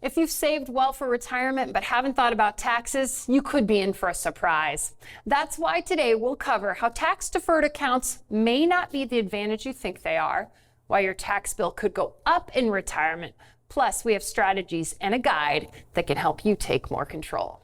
If you've saved well for retirement but haven't thought about taxes, you could be in for a surprise. That's why today we'll cover how tax-deferred accounts may not be the advantage you think they are, why your tax bill could go up in retirement, plus we have strategies and a guide that can help you take more control.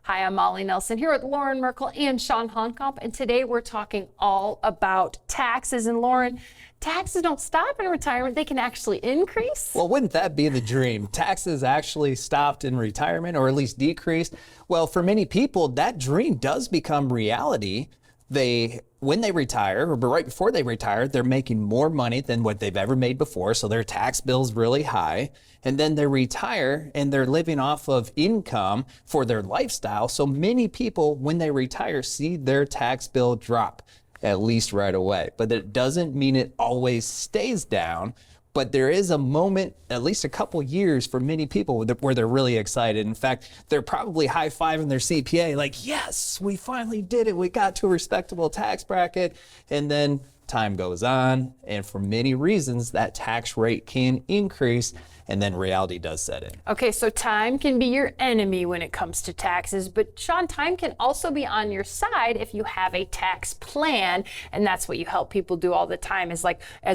Hi, I'm Molly Nelson here with Loren Merkle and Chawn Honkomp, and today we're talking all about taxes. And Loren, taxes don't stop in retirement, they can actually increase. Well, wouldn't that be the dream? Taxes actually stopped in retirement, or at least decreased. Well, for many people, that dream does become reality. When they retire, or right before they retire, they're making more money than what they've ever made before, so their tax bill's really high. And then they retire and they're living off of income for their lifestyle. So many people, when they retire, see their tax bill drop, at least right away. But it doesn't mean it always stays down. But there is a moment, at least a couple years for many people, where they're really excited. In fact, they're probably high-fiving their CPA like, yes, we finally did it. We got to a respectable tax bracket. And then time goes on, and for many reasons, that tax rate can increase, and then reality does set in. Okay, so time can be your enemy when it comes to taxes, but Chawn, time can also be on your side if you have a tax plan, and that's what you help people do all the time, is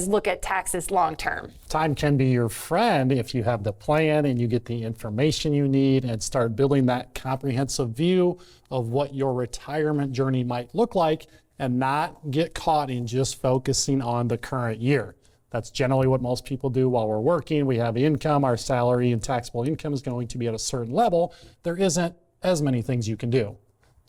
look at taxes long term. Time can be your friend if you have the plan and you get the information you need and start building that comprehensive view of what your retirement journey might look like, and not get caught in just focusing on the current year. That's generally what most people do while we're working. We have income, our salary and taxable income is going to be at a certain level. There isn't as many things you can do.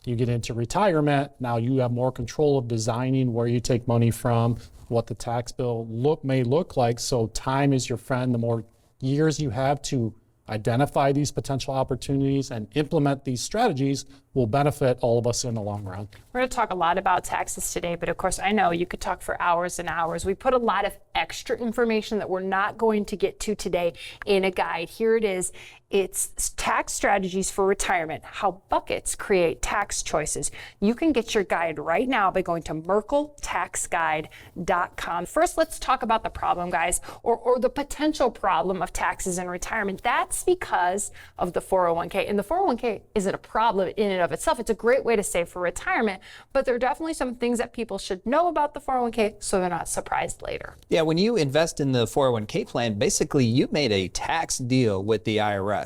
You get into retirement, now you have more control of designing where you take money from, what the tax bill may look like. So time is your friend. The more years you have to identify these potential opportunities and implement these strategies will benefit all of us in the long run. We're going to talk a lot about taxes today, but of course I know you could talk for hours and hours. We put a lot of extra information that we're not going to get to today in a guide. Here it is. It's tax strategies for retirement, how buckets create tax choices. You can get your guide right now by going to merkletaxguide.com. First, let's talk about the problem, guys, or the potential problem of taxes in retirement. That's because of the 401k. And the 401k isn't a problem in and of itself. It's a great way to save for retirement, but there are definitely some things that people should know about the 401k so they're not surprised later. Yeah, when you invest in the 401k plan, basically you made a tax deal with the IRS.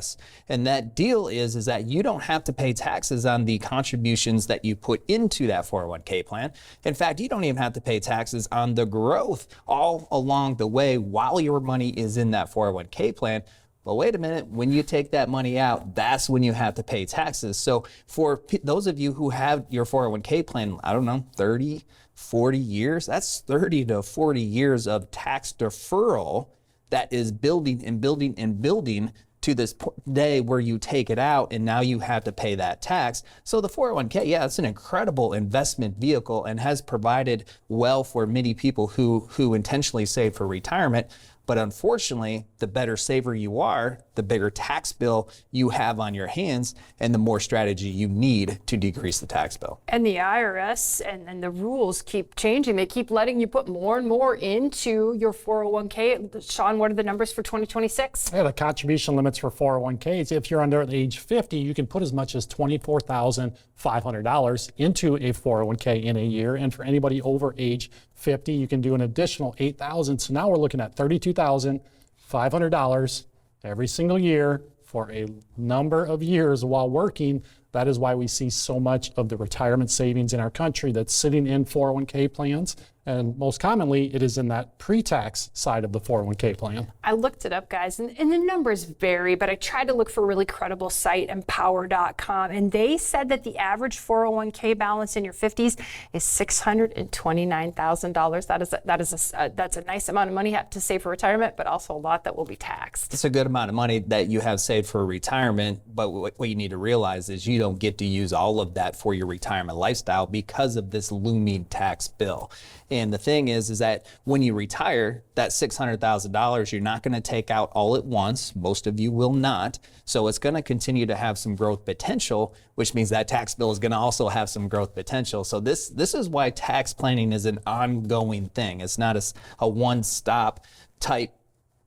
And that deal is that you don't have to pay taxes on the contributions that you put into that 401k plan. In fact, you don't even have to pay taxes on the growth all along the way while your money is in that 401k plan. But wait a minute, when you take that money out, that's when you have to pay taxes. So for those of you who have your 401k plan, I don't know, 30, 40 years, that's 30 to 40 years of tax deferral that is building and building and building to this day where you take it out and now you have to pay that tax. So the 401k, yeah, it's an incredible investment vehicle and has provided well for many people who intentionally save for retirement. But unfortunately, the better saver you are, the bigger tax bill you have on your hands, and the more strategy you need to decrease the tax bill. And the IRS and the rules keep changing. They keep letting you put more and more into your 401k. Chawn, what are the numbers for 2026? Yeah, the contribution limits for 401ks, if you're under age 50, you can put as much as $24,500 into a 401k in a year. And for anybody over age 50, you can do an additional $8,000. So now we're looking at $32,500 every single year for a number of years while working. That is why we see so much of the retirement savings in our country that's sitting in 401k plans. And most commonly, it is in that pre-tax side of the 401k plan. I looked it up, guys, and the numbers vary, but I tried to look for a really credible site, empower.com, and they said that the average 401k balance in your 50s is $629,000. That's a nice amount of money to save for retirement, but also a lot that will be taxed. It's a good amount of money that you have saved for retirement, but what you need to realize is you don't get to use all of that for your retirement lifestyle because of this looming tax bill. And the thing is that when you retire, that $600,000, you're not going to take out all at once. Most of you will not. So it's going to continue to have some growth potential, which means that tax bill is going to also have some growth potential. So this is why tax planning is an ongoing thing. It's not a one-stop type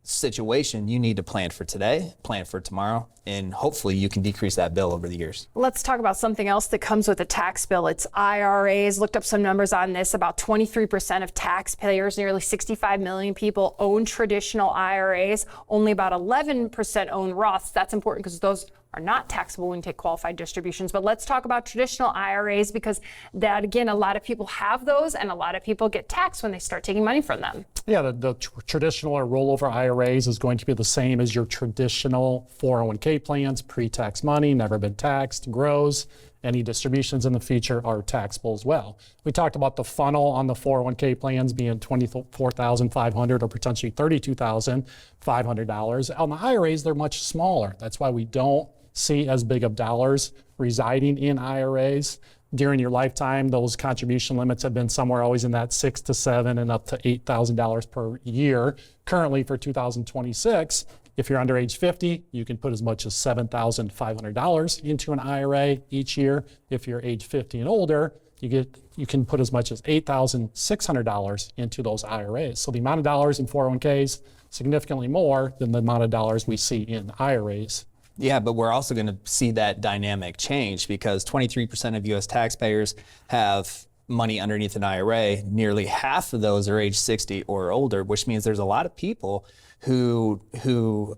situation, you need to plan for today, plan for tomorrow, and hopefully you can decrease that bill over the years. Let's talk about something else that comes with a tax bill. It's IRAs. Looked up some numbers on this. About 23% of taxpayers, nearly 65 million people, own traditional IRAs. Only about 11% own Roths. That's important because those are not taxable when you take qualified distributions. But let's talk about traditional IRAs, because that, again, a lot of people have those and a lot of people get taxed when they start taking money from them. Yeah, the traditional or rollover IRAs is going to be the same as your traditional 401k plans, pre-tax money, never been taxed, grows. Any distributions in the future are taxable as well. We talked about the funnel on the 401k plans being $24,500 or potentially $32,500. On the IRAs, they're much smaller. That's why we don't see as big of dollars residing in IRAs. During your lifetime, those contribution limits have been somewhere always in that $6,000 to $7,000 and up to $8,000 per year. Currently for 2026, if you're under age 50, you can put as much as $7,500 into an IRA each year. If you're age 50 and older, you can put as much as $8,600 into those IRAs. So the amount of dollars in 401ks, significantly more than the amount of dollars we see in IRAs. Yeah, but we're also going to see that dynamic change, because 23% of U.S. taxpayers have money underneath an IRA. Nearly half of those are age 60 or older, which means there's a lot of people who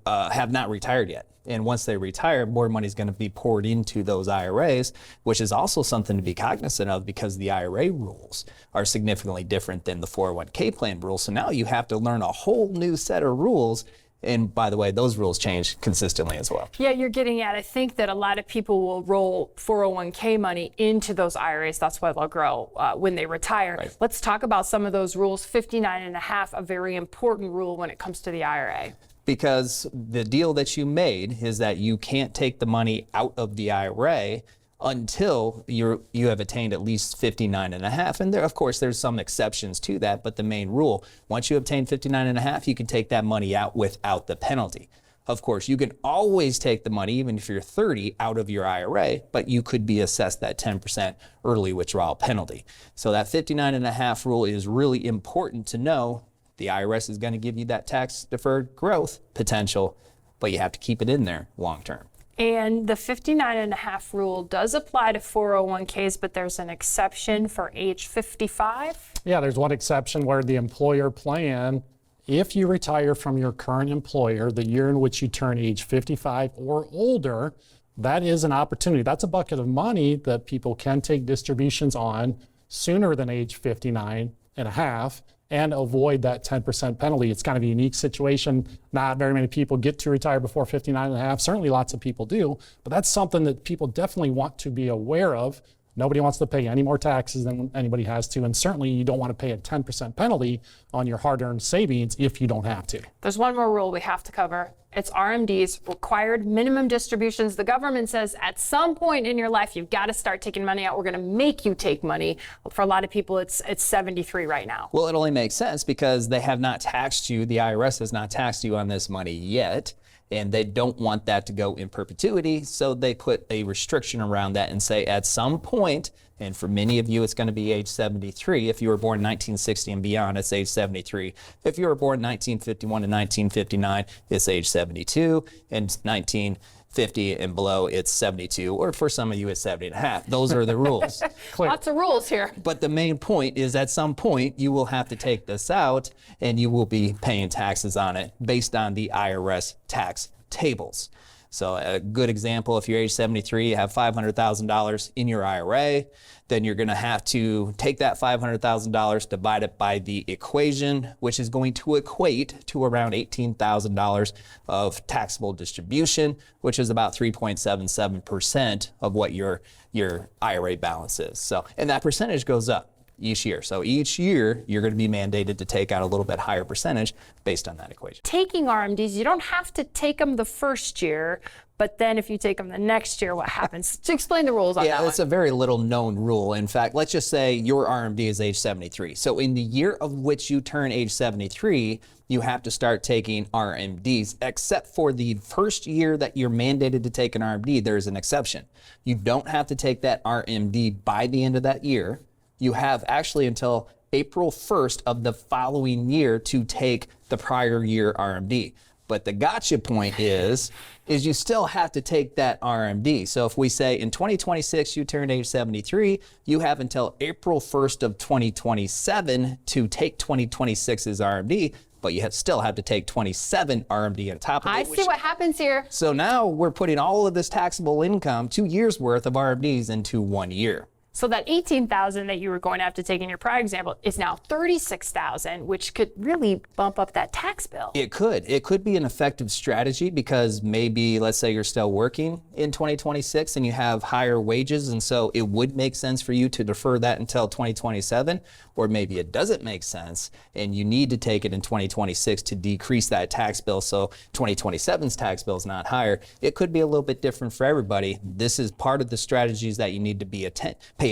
have not retired yet. And once they retire, more money is going to be poured into those IRAs, which is also something to be cognizant of, because the IRA rules are significantly different than the 401k plan rules. So now you have to learn a whole new set of rules. And by the way, those rules change consistently as well. Yeah, you're getting at, I think that a lot of people will roll 401k money into those IRAs. That's why they'll grow when they retire. Right. Let's talk about some of those rules. 59.5, a very important rule when it comes to the IRA. Because the deal that you made is that you can't take the money out of the IRA until you have attained at least 59.5. And there, of course, there's some exceptions to that, but the main rule, once you obtain 59.5, you can take that money out without the penalty. Of course, you can always take the money, even if you're 30, out of your IRA, but you could be assessed that 10% early withdrawal penalty. So that 59.5 rule is really important to know. The IRS is going to give you that tax-deferred growth potential, but you have to keep it in there long term. And the 59.5 rule does apply to 401ks, but there's an exception for age 55. Yeah, there's one exception where the employer plan, if you retire from your current employer the year in which you turn age 55 or older, that is an opportunity. That's a bucket of money that people can take distributions on sooner than age 59.5 and avoid that 10% penalty. It's kind of a unique situation. Not very many people get to retire before 59.5. Certainly lots of people do, but that's something that people definitely want to be aware of. Nobody wants to pay any more taxes than anybody has to, and certainly you don't want to pay a 10% penalty on your hard-earned savings if you don't have to. There's one more rule we have to cover. It's RMDs, required minimum distributions. The government says at some point in your life, you've got to start taking money out. We're going to make you take money. For a lot of people, it's 73 right now. Well, it only makes sense because they have not taxed you. The IRS has not taxed you on this money yet, and they don't want that to go in perpetuity. So they put a restriction around that and say at some point, and for many of you, it's going to be age 73. If you were born in 1960 and beyond, it's age 73. If you were born in 1951 to 1959, it's age 72. And 1950 and below, it's 72. Or for some of you, it's 70.5. Those are the rules. Lots of rules here. But the main point is at some point, you will have to take this out and you will be paying taxes on it based on the IRS tax tables. So a good example, if you're age 73, you have $500,000 in your IRA, then you're going to have to take that $500,000, divide it by the equation, which is going to equate to around $18,000 of taxable distribution, which is about 3.77% of what your IRA balance is. So, and that percentage goes up each year. So each year, you're going to be mandated to take out a little bit higher percentage based on that equation. Taking RMDs, you don't have to take them the first year, but then if you take them the next year, what happens? To explain the rules on that Yeah, it's a very little known rule. In fact, let's just say your RMD is age 73. So in the year of which you turn age 73, you have to start taking RMDs, except for the first year that you're mandated to take an RMD, there's an exception. You don't have to take that RMD by the end of that year. You have actually until April 1st of the following year to take the prior year RMD. But the gotcha point is you still have to take that RMD. So if we say in 2026 you turn age 73, you have until April 1st of 2027 to take 2026's RMD, but you still have to take 27 RMD on top of it. I see what happens here. So now we're putting all of this taxable income, 2 years worth of RMDs into 1 year. So that $18,000 that you were going to have to take in your prior example is now $36,000, which could really bump up that tax bill. It could be an effective strategy because maybe, let's say you're still working in 2026 and you have higher wages, and so it would make sense for you to defer that until 2027, or maybe it doesn't make sense and you need to take it in 2026 to decrease that tax bill so 2027's tax bill is not higher. It could be a little bit different for everybody. This is part of the strategies that you need to pay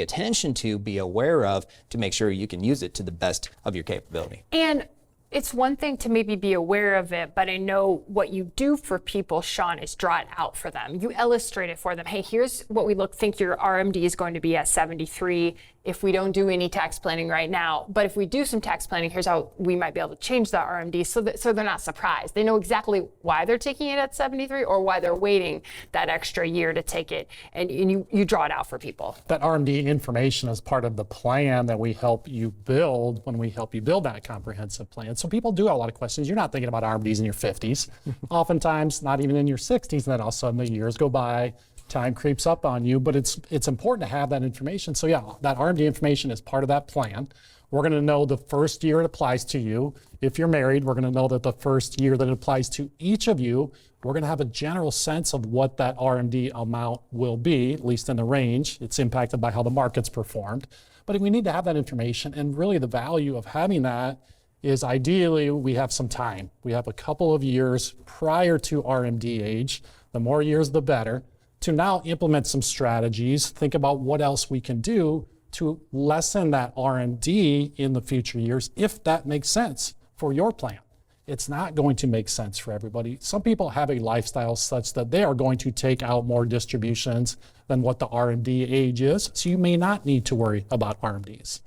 attention to, be aware of, to make sure you can use it to the best of your capability. And it's one thing to maybe be aware of it, but I know what you do for people, Chawn, is draw it out for them. You illustrate it for them. Hey, here's what we think your RMD is going to be at 73 if we don't do any tax planning right now. But if we do some tax planning, here's how we might be able to change the RMD so they're not surprised. They know exactly why they're taking it at 73 or why they're waiting that extra year to take it. And you draw it out for people. That RMD information is part of the plan that we help you build when we help you build that comprehensive plan. So people do have a lot of questions. You're not thinking about RMDs in your 50s, oftentimes not even in your 60s, and then all of a sudden the years go by, time creeps up on you, but it's important to have that information. So yeah, that RMD information is part of that plan. We're going to know the first year it applies to you. If you're married, we're going to know that the first year that it applies to each of you, we're going to have a general sense of what that RMD amount will be, at least in the range. It's impacted by how the market's performed. But we need to have that information, and really the value of having that is ideally we have some time. We have a couple of years prior to RMD age. The more years, the better, to now implement some strategies, think about what else we can do to lessen that RMD in the future years, if that makes sense for your plan. It's not going to make sense for everybody. Some people have a lifestyle such that they are going to take out more distributions than what the RMD age is, so you may not need to worry about RMDs.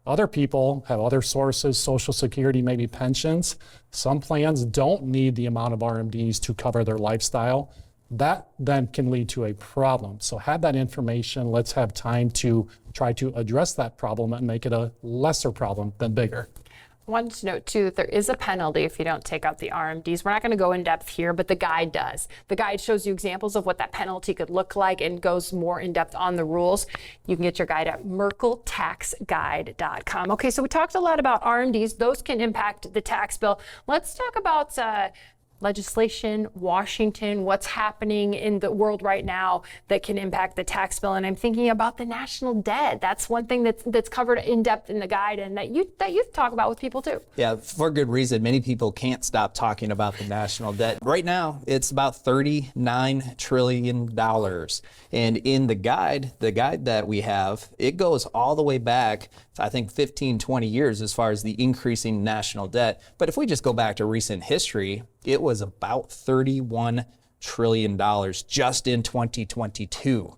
Other people have other sources, Social Security, maybe pensions. Some plans don't need the amount of RMDs to cover their lifestyle. That then can lead to a problem. So have that information. Let's have time to try to address that problem and make it a lesser problem than bigger. I wanted to note too that there is a penalty if you don't take out the RMDs. We're not going to go in depth here, but the guide does. The guide shows you examples of what that penalty could look like and goes more in depth on the rules. You can get your guide at merkletaxguide.com. Okay, so we talked a lot about RMDs. Those can impact the tax bill. Let's talk about legislation, Washington, what's happening in the world right now that can impact the tax bill. And I'm thinking about the national debt. That's one thing that's covered in depth in the guide and that you talk about with people too. Yeah, for good reason. Many people can't stop talking about the national debt. Right now, it's about $39 trillion. And in the guide that we have, it goes all the way back, I think 15, 20 years as far as the increasing national debt. But if we just go back to recent history, it was about $31 trillion just in 2022.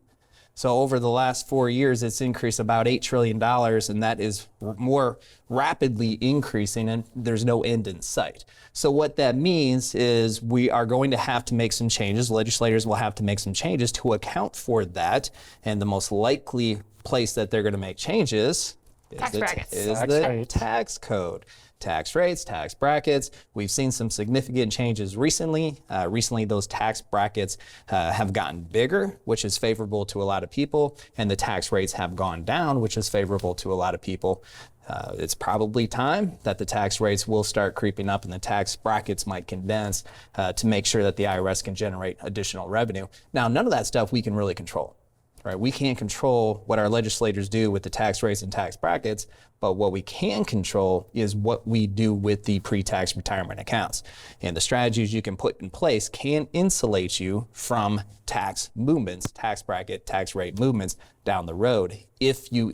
So over the last 4 years, it's increased about $8 trillion, and that is more rapidly increasing, and there's no end in sight. So what that means is we are going to have to make some changes. Legislators will have to make some changes to account for that, and the most likely place that they're going to make changes is the tax code. Tax rates, tax brackets. We've seen some significant changes recently. Recently, those tax brackets have gotten bigger, which is favorable to a lot of people, and the tax rates have gone down, which is favorable to a lot of people. It's probably time that the tax rates will start creeping up and the tax brackets might condense to make sure that the IRS can generate additional revenue. Now, none of that stuff we can really control. Right? We can't control what our legislators do with the tax rates and tax brackets, but what we can control is what we do with the pre-tax retirement accounts. And the strategies you can put in place can insulate you from tax movements, tax bracket, tax rate movements down the road. If you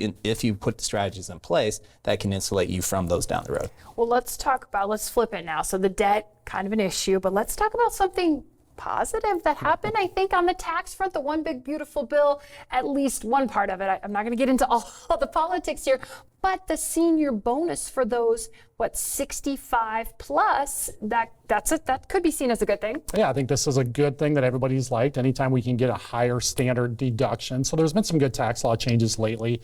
put the strategies in place, that can insulate you from those down the road. Well, let's flip it now. So the debt, kind of an issue, but let's talk about something positive that happened, I think, on the tax front, the one big beautiful bill, at least one part of it. I'm not going to get into all the politics here, but the senior bonus for those, 65 plus, that could be seen as a good thing. Yeah, I think this is a good thing that everybody's liked. Anytime we can get a higher standard deduction. So there's been some good tax law changes lately.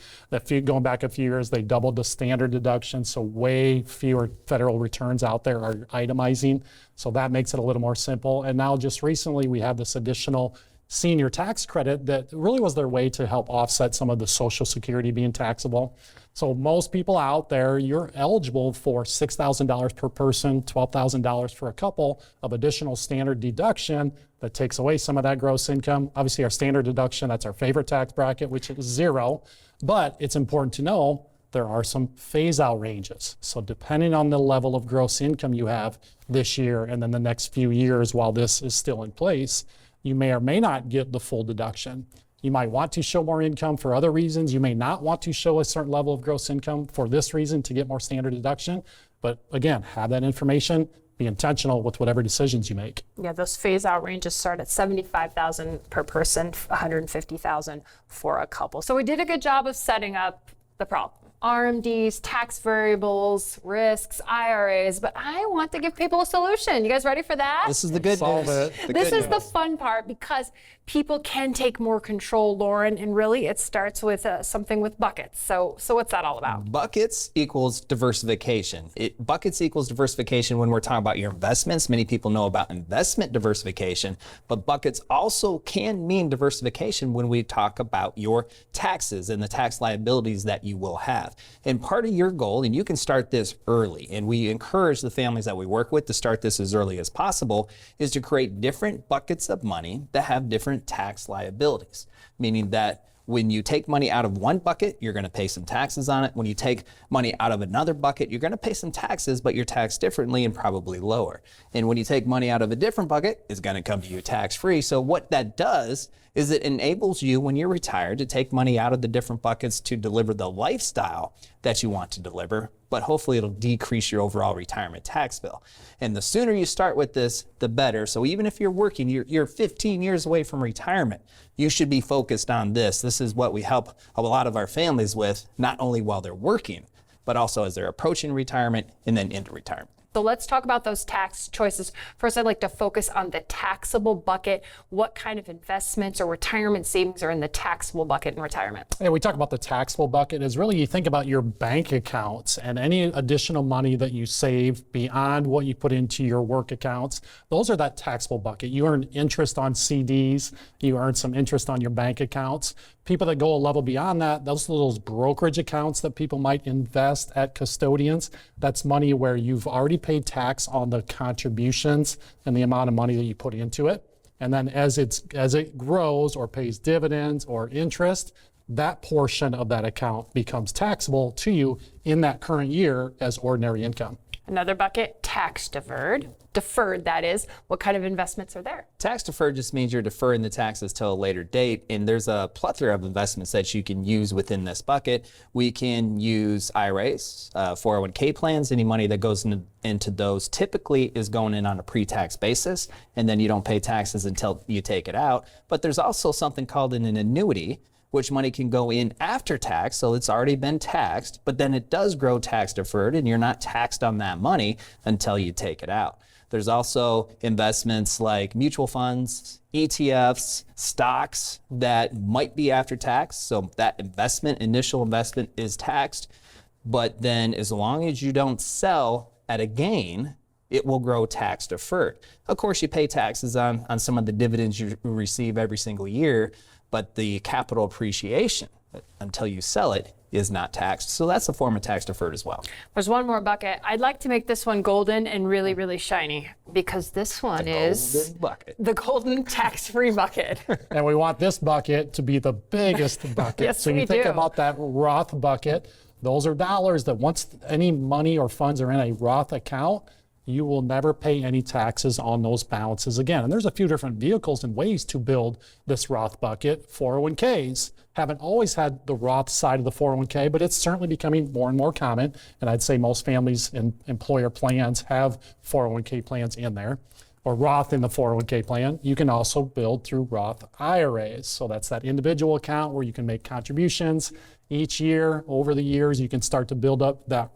Going back a few years, they doubled the standard deduction, so way fewer federal returns out there are itemizing. So that makes it a little more simple. And now just recently we have this additional senior tax credit that really was their way to help offset some of the Social Security being taxable. So most people out there, you're eligible for $6,000 per person, $12,000 for a couple of additional standard deduction that takes away some of that gross income. Obviously our standard deduction, that's our favorite tax bracket, which is 0, but it's important to know there are some phase out ranges. So depending on the level of gross income you have this year and then the next few years while this is still in place, you may or may not get the full deduction. You might want to show more income for other reasons. You may not want to show a certain level of gross income for this reason to get more standard deduction. But again, have that information, be intentional with whatever decisions you make. Yeah, those phase out ranges start at $75,000 per person, $150,000 for a couple. So we did a good job of setting up the problem. RMDs, tax variables, risks, IRAs, but I want to give people a solution. You guys ready for that? This is the good Solve news. it. The This good is the news. fun part because people can take more control, Loren, and really it starts with something with buckets. So what's that all about? Buckets equals diversification. Buckets equals diversification when we're talking about your investments. Many people know about investment diversification, but buckets also can mean diversification when we talk about your taxes and the tax liabilities that you will have. And part of your goal, and you can start this early, and we encourage the families that we work with to start this as early as possible, is to create different buckets of money that have different tax liabilities, meaning that when you take money out of one bucket, you're going to pay some taxes on it. When you take money out of another bucket, you're going to pay some taxes, but you're taxed differently and probably lower. And when you take money out of a different bucket, it's going to come to you tax-free. So what that does is it enables you, when you're retired, to take money out of the different buckets to deliver the lifestyle that you want to deliver, but hopefully it'll decrease your overall retirement tax bill. And the sooner you start with this, the better. So even if you're working, you're 15 years away from retirement, you should be focused on this. This is what we help a lot of our families with, not only while they're working, but also as they're approaching retirement and then into retirement. So let's talk about those tax choices. First, I'd like to focus on the taxable bucket. What kind of investments or retirement savings are in the taxable bucket in retirement? Yeah, we talk about the taxable bucket is really you think about your bank accounts and any additional money that you save beyond what you put into your work accounts. Those are that taxable bucket. You earn interest on CDs, you earn some interest on your bank accounts. People that go a level beyond that, those brokerage accounts that people might invest at custodians, that's money where you've already paid tax on the contributions and the amount of money that you put into it. And then as it grows or pays dividends or interest, that portion of that account becomes taxable to you in that current year as ordinary income. Another bucket, tax deferred. Deferred, that is. What kind of investments are there? Tax deferred just means you're deferring the taxes till a later date, and there's a plethora of investments that you can use within this bucket. We can use IRAs, 401k plans. Any money that goes into those typically is going in on a pre-tax basis, and then you don't pay taxes until you take it out. But there's also something called an annuity, which money can go in after tax, so it's already been taxed, but then it does grow tax deferred and you're not taxed on that money until you take it out. There's also investments like mutual funds, ETFs, stocks that might be after tax, so that initial investment is taxed, but then as long as you don't sell at a gain, it will grow tax deferred. Of course, you pay taxes on some of the dividends you receive every single year, but the capital appreciation until you sell it is not taxed. So that's a form of tax deferred as well. There's one more bucket. I'd like to make this one golden and really, really shiny because this one is Golden bucket. the golden tax-free bucket. And we want this bucket to be the biggest bucket. Yes, so you we think do. about that Roth bucket. Those are dollars that once any money or funds are in a Roth account, you will never pay any taxes on those balances again. And there's a few different vehicles and ways to build this Roth bucket. 401ks haven't always had the Roth side of the 401k, but it's certainly becoming more and more common. And I'd say most families and employer plans have 401k plans in there. or Roth in the 401k plan. You can also build through Roth IRAs. So that's that individual account where you can make contributions each year. Over the years, you can start to build up that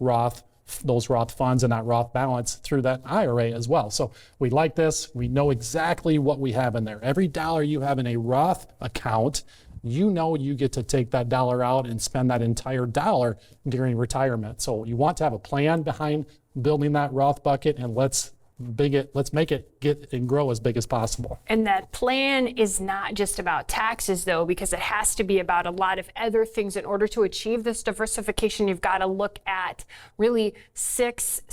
those Roth funds and that Roth balance through that IRA as well. So we like this. We know exactly what we have in there. Every dollar you have in a Roth account, you know you get to take that dollar out and spend that entire dollar during retirement. So you want to have a plan behind building that Roth bucket, and let's make it get and grow as big as possible. And that plan is not just about taxes, though, because it has to be about a lot of other things. In order to achieve this diversification, you've got to look at really six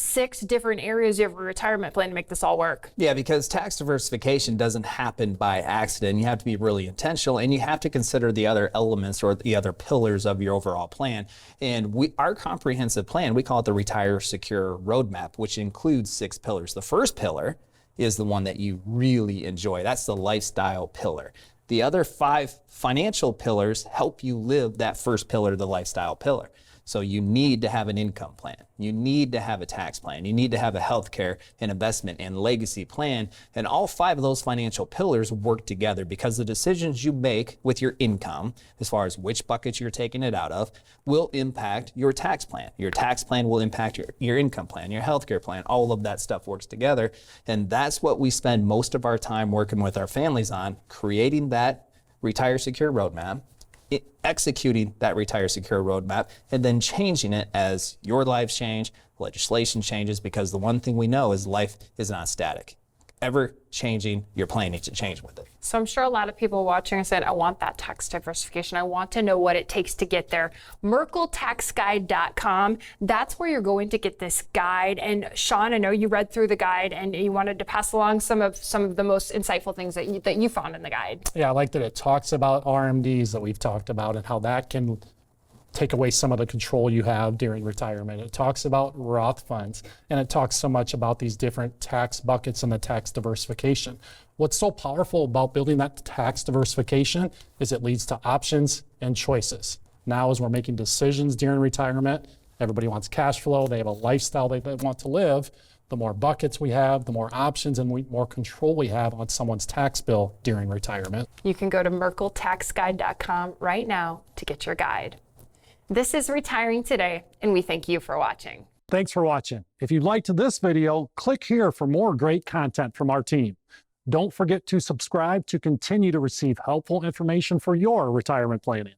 different areas of your retirement plan to make this all work. Yeah, because tax diversification doesn't happen by accident. You have to be really intentional, and you have to consider the other elements or the other pillars of your overall plan. And our comprehensive plan, we call it the Retire Secure Roadmap, which includes 6 pillars. The first pillar is the one that you really enjoy. That's the lifestyle pillar. The other 5 financial pillars help you live that first pillar, the lifestyle pillar. So you need to have an income plan. You need to have a tax plan. You need to have a healthcare and investment and legacy plan. And all 5 of those financial pillars work together, because the decisions you make with your income, as far as which buckets you're taking it out of, will impact your tax plan. Your tax plan will impact your income plan, your healthcare plan. All of that stuff works together. And that's what we spend most of our time working with our families on, creating that Retire Secure Roadmap, executing that Retire Secure Roadmap, and then changing it as your lives change, legislation changes, because the one thing we know is life is not static. Ever changing, your plan needs to change with it. So I'm sure a lot of people watching said, I want that tax diversification. I want to know what it takes to get there. merkletaxguide.com. That's where you're going to get this guide. And Chawn, I know you read through the guide and you wanted to pass along some of the most insightful things that you found in the guide. Yeah, I like that it talks about RMDs that we've talked about and how that can take away some of the control you have during retirement. It talks about Roth funds, and it talks so much about these different tax buckets and the tax diversification. What's so powerful about building that tax diversification is it leads to options and choices. Now, as we're making decisions during retirement, everybody wants cash flow, they have a lifestyle they want to live. The more buckets we have, the more options and more control we have on someone's tax bill during retirement. You can go to merkletaxguide.com right now to get your guide. This is Retiring Today, and we thank you for watching. Thanks for watching. If you liked this video, click here for more great content from our team. Don't forget to subscribe to continue to receive helpful information for your retirement planning.